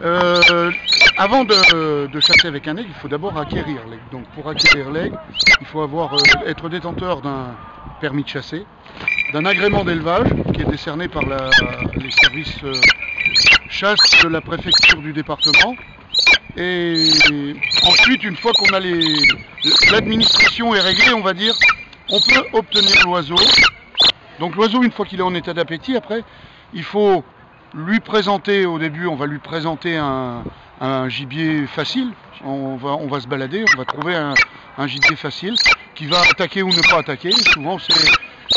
Euh, Avant de chasser avec un aigle, il faut d'abord acquérir l'aigle. Donc pour acquérir l'aigle, il faut être détenteur d'un permis de chasser, d'un agrément d'élevage qui est décerné par les services chasse de la préfecture du département. Et ensuite, une fois qu'on a l'administration est réglée, on va dire, on peut obtenir l'oiseau. Donc l'oiseau, une fois qu'il est en état d'appétit, après, il faut lui présenter, au début, on va lui présenter un gibier facile. On va se balader, on va trouver un gibier facile qui va attaquer ou ne pas attaquer. Souvent,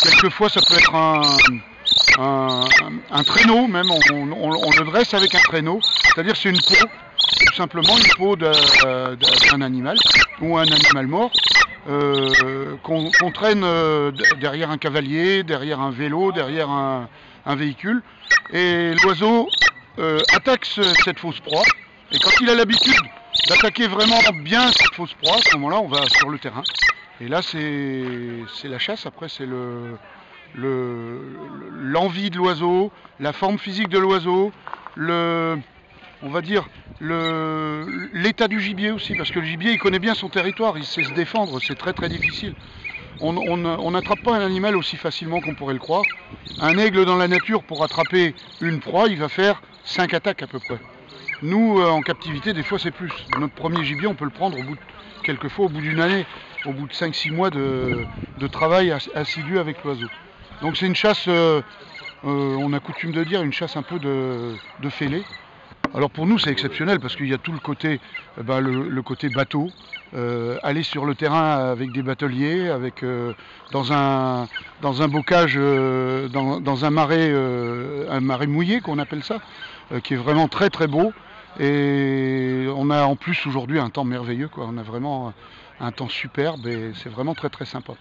quelquefois, ça peut être un traîneau, même, on le dresse avec un traîneau. C'est-à-dire c'est une peau, tout simplement une peau d'un animal ou un animal mort. Qu'on traîne derrière un cavalier, derrière un vélo, derrière un véhicule. Et l'oiseau attaque cette fausse proie. Et quand il a l'habitude d'attaquer vraiment bien cette fausse proie, à ce moment-là, on va sur le terrain. Et là, c'est la chasse. Après, c'est l'envie de l'oiseau, la forme physique de l'oiseau, on va dire l'état du gibier aussi, parce que le gibier il connaît bien son territoire, il sait se défendre, c'est très très difficile. On n'attrape pas un animal aussi facilement qu'on pourrait le croire. Un aigle dans la nature, pour attraper une proie, il va faire 5 attaques à peu près. Nous, en captivité, des fois c'est plus. Notre premier gibier, on peut le prendre quelquefois au bout d'une année, au bout de 5-6 mois de travail assidu avec l'oiseau. Donc c'est une chasse, on a coutume de dire, une chasse un peu de fêlé. Alors pour nous c'est exceptionnel parce qu'il y a tout le côté, le côté bateau, aller sur le terrain avec des bateliers, dans un bocage, dans un marais mouillé qu'on appelle ça, qui est vraiment très très beau. Et on a en plus aujourd'hui un temps merveilleux, quoi. On a vraiment un temps superbe et c'est vraiment très très sympa.